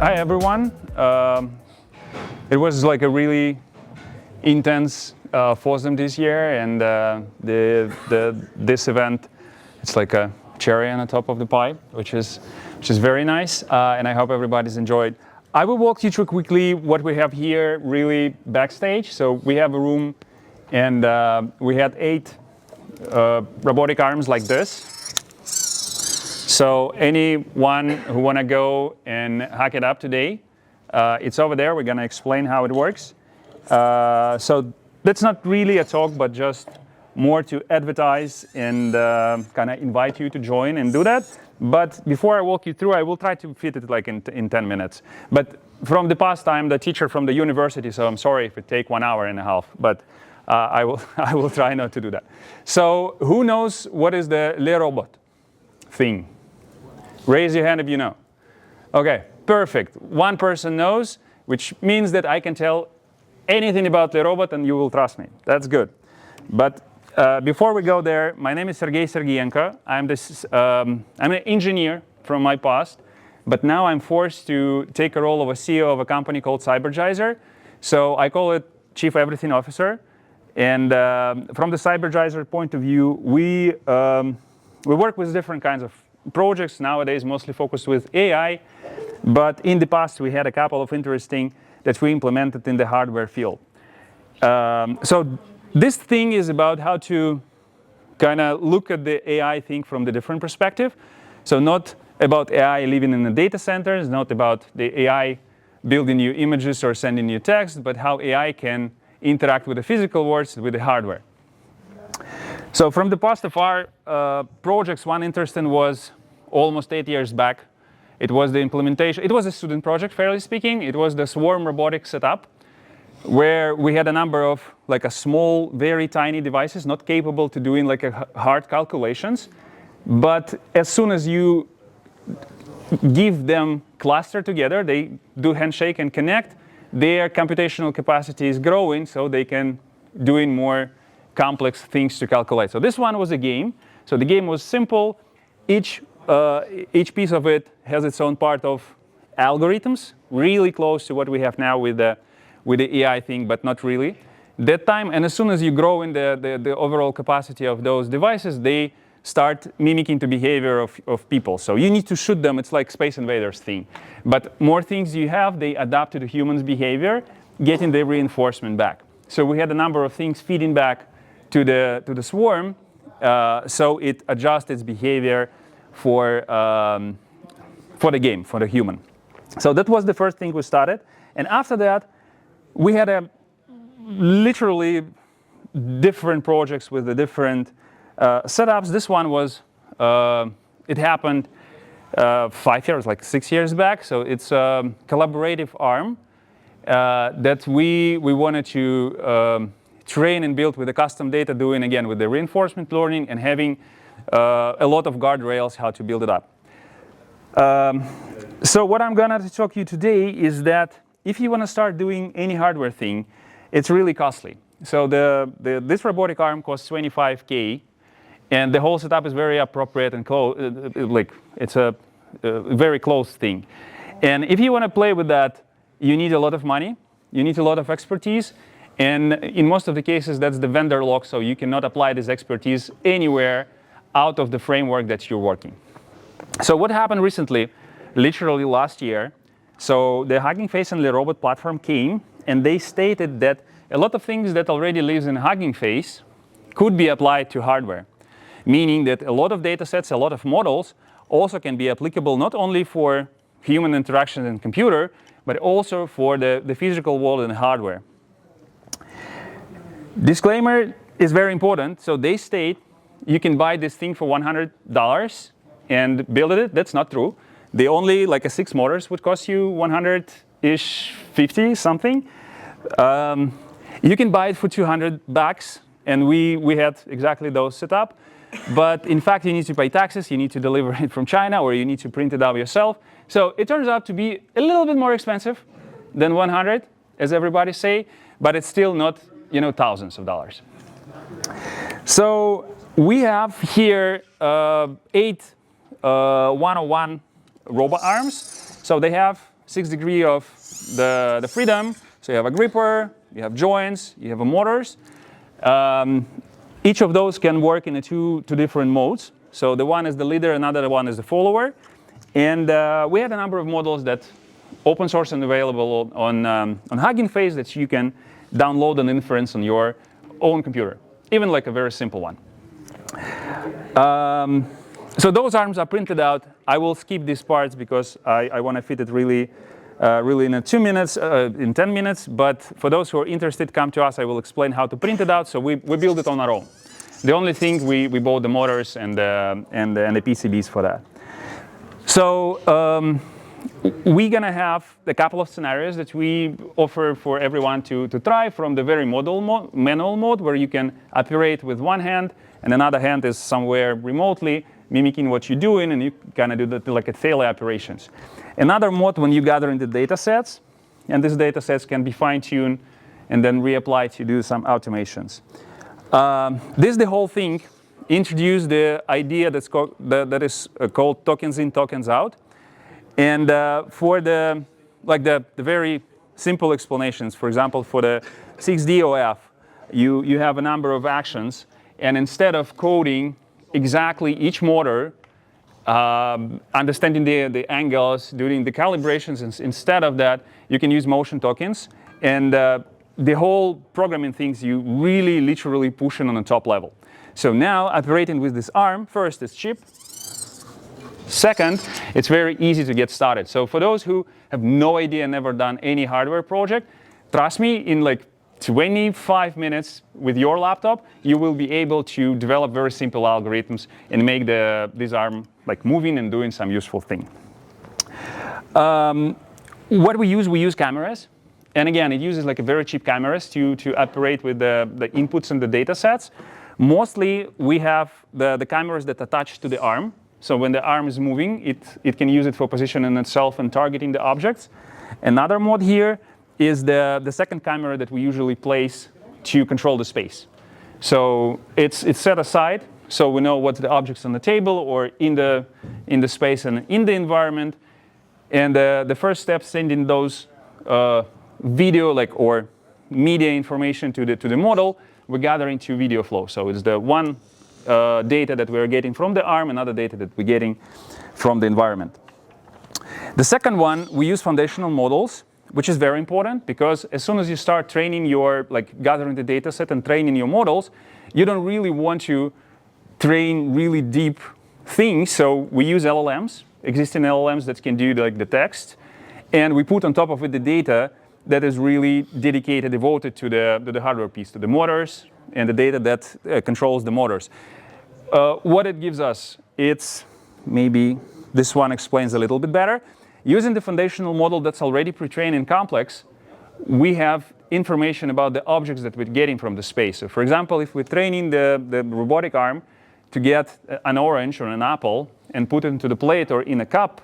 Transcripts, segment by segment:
Hi everyone. It was like a really intense FOSDEM this year, and this event, it's like a cherry on the top of the pie, which is very nice, and I hope everybody's enjoyed. I will walk you through quickly what we have here, really backstage. So we have a room, and we had 8 robotic arms like this. So anyone who want to go and hack it up today, it's over there. We're going to explain how it works. So that's not really a talk, but just more to advertise and kind of invite you to join and do that. But before I walk you through, I will try to fit it like in 10 minutes. But from the past, I'm the teacher from the university, so I'm sorry if it take 1 hour and a half. But I will try not to do that. So who knows what is the Le Robot thing? Raise your hand if you know. Okay, perfect. 1 person knows, which means that I can tell anything about the robot and you will trust me. That's good. But before we go there, my name is Sergey Sergyenko. I'm an engineer from my past, but now I'm forced to take a role of a CEO of a company called Cybergizer. So I call it Chief Everything Officer. And from the Cybergizer point of view, we work with different kinds of projects nowadays, mostly focused with AI, but in the past we had a couple of interesting that we implemented in the hardware field. So this thing is about how to kind of look at the AI thing from the different perspective. So not about AI living in the data centers, not about the AI building new images or sending you text, but how AI can interact with the physical world, with the hardware. So from the past of our projects, one interesting was almost 8 years back. It was the implementation. It was a student project, fairly speaking. It was the swarm robotic setup, where we had a number of like a small, very tiny devices, not capable to doing like a hard calculations. But as soon as you give them cluster together, they do handshake and connect, their computational capacity is growing, so they can doing more complex things to calculate. So this one was a game. So the game was simple. Each piece of it has its own part of algorithms, really close to what we have now with the AI thing, but not really. That time, and as soon as you grow in the overall capacity of those devices, they start mimicking the behavior of people. So you need to shoot them. It's like Space Invaders thing. But more things you have, they adapt to the human's behavior, getting the reinforcement back. So we had a number of things feeding back to the swarm, so it adjusts its behavior for the game, for the human. So that was the first thing we started. And after that, we had a literally different projects with the different setups. This one was, it happened 5 years, like 6 years back. So it's a collaborative arm that we wanted to train and build with the custom data, doing again with the reinforcement learning and having a lot of guardrails how to build it up. So what I'm gonna talk you today is that if you want to start doing any hardware thing, it's really costly. So this robotic arm costs $25K, and the whole setup is very appropriate and like it's a very close thing. And if you want to play with that, you need a lot of money, you need a lot of expertise. And in most of the cases, that's the vendor lock, so you cannot apply this expertise anywhere out of the framework that you're working. So what happened recently, literally last year, so the Hugging Face and the robot platform came, and they stated that a lot of things that already lives in Hugging Face could be applied to hardware, meaning that a lot of data sets, a lot of models also can be applicable not only for human interaction and computer, but also for the physical world and hardware. Disclaimer is very important. So they state you can buy this thing for $100 and build it. That's not true. They only, like a 6 motors would cost you 100-ish, 50 something. You can buy it for $200, and we had exactly those set up. But in fact, you need to pay taxes. You need to deliver it from China, or you need to print it out yourself. So it turns out to be a little bit more expensive than 100, as everybody say, but it's still not, thousands of dollars. So we have here 8 101 robot arms. So they have 6 degrees of the freedom. So you have a gripper, you have joints, you have a motors. Each of those can work in two different modes. So the one is the leader, another one is the follower. And we had a number of models that open source and available on Hugging Face that you can download an inference on your own computer, even like a very simple one. So those arms are printed out. I will skip these parts because I want to fit it really in 2 minutes, in 10 minutes. But for those who are interested, come to us. I will explain how to print it out. So we build it on our own. The only thing, we bought the motors and the PCBs for that. So we're going to have a couple of scenarios that we offer for everyone to try, from the very manual mode, where you can operate with one hand, and another hand is somewhere remotely mimicking what you're doing, and you kind of do that like a daily operations. Another mode when you gather in the data sets, and these data sets can be fine-tuned and then reapplied to do some automations. This, the whole thing, introduced the idea that is called tokens in, tokens out. And for the very simple explanations, for example, for the 6DOF, you have a number of actions, and instead of coding exactly each motor, understanding the angles, doing the calibrations, instead of that, you can use motion tokens. And the whole programming things, you really literally push it on the top level. So now, operating with this arm, first, it's cheap. Second, it's very easy to get started. So for those who have no idea, never done any hardware project, trust me, in like 25 minutes with your laptop, you will be able to develop very simple algorithms and make this arm like moving and doing some useful thing. What we use cameras. And again, it uses like a very cheap cameras to operate with the inputs and the data sets. Mostly, we have the cameras that attach to the arm. So when the arm is moving, it can use it for positioning itself and targeting the objects. Another mode here is the second camera that we usually place to control the space. So it's set aside, so we know what's the objects on the table or in the space and in the environment. And the first step, sending those video or media information to the model, we're gathering to video flow. So it's the one data that we're getting from the arm, another data that we're getting from the environment. The second one, we use foundational models, which is very important, because as soon as you start training gathering the data set and training your models, you don't really want to train really deep things. So we use LLMs, existing LLMs that can do the text, and we put on top of it the data that is really dedicated, devoted to the hardware piece, to the motors and the data that controls the motors. What it gives us, it's maybe this one explains a little bit better. Using the foundational model that's already pre-trained and complex, we have information about the objects that we're getting from the space. So for example, if we're training the robotic arm to get an orange or an apple and put it into the plate or in a cup,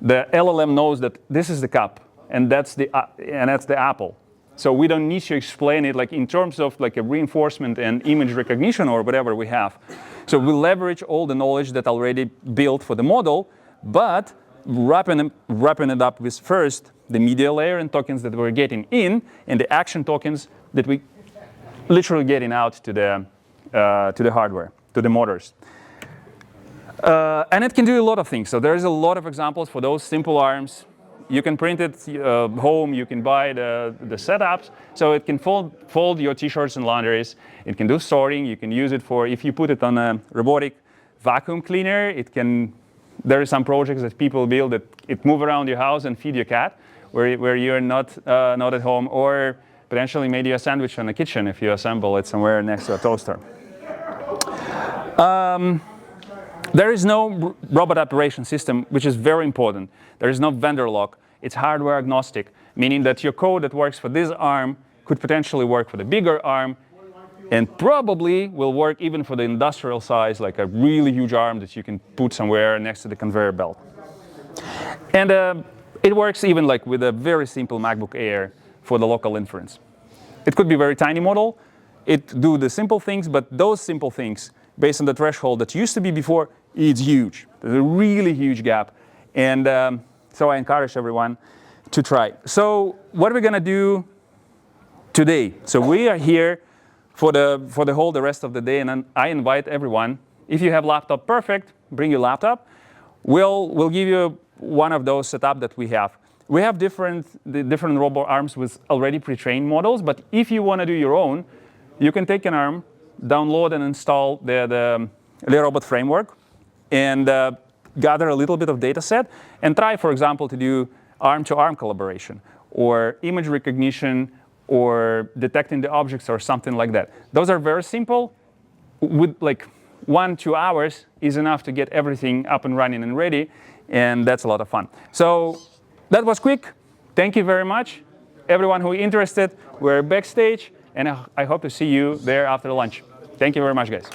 the LLM knows that this is the cup and that's the apple. So we don't need to explain it in terms of a reinforcement and image recognition or whatever we have. So we leverage all the knowledge that already built for the model, but wrapping it up with first the media layer and tokens that we're getting in, and the action tokens that we literally getting out to the hardware, to the motors. And it can do a lot of things. So there's a lot of examples for those simple arms. You can print it home. You can buy the setups. So it can fold your t-shirts and laundries. It can do sorting. You can use it for, if you put it on a robotic vacuum cleaner, it can. There are some projects that people build that it move around your house and feed your cat, where you're not at home, or potentially made you a sandwich in the kitchen if you assemble it somewhere next to a toaster. There is no robot operation system, which is very important. There is no vendor lock. It's hardware agnostic, meaning that your code that works for this arm could potentially work for the bigger arm, and probably will work even for the industrial size, like a really huge arm that you can put somewhere next to the conveyor belt. And it works even with a very simple MacBook Air for the local inference. It could be a very tiny model. It do the simple things, but those simple things, based on the threshold that used to be before, it's huge. There's a really huge gap. And so I encourage everyone to try. So what we're gonna do today. So we are here for the rest of the day, and I invite everyone. If you have laptop, perfect. Bring your laptop. We'll give you one of those setup that we have. We have different robot arms with already pre-trained models, but if you want to do your own, you can take an arm, download and install the robot framework, and gather a little bit of data set, and try, for example, to do arm-to-arm collaboration, or image recognition, or detecting the objects, or something like that. Those are very simple. With like 1-2 hours is enough to get everything up and running and ready, and that's a lot of fun. So that was quick. Thank you very much. Everyone who is interested, we're backstage, and I hope to see you there after lunch. Thank you very much, guys.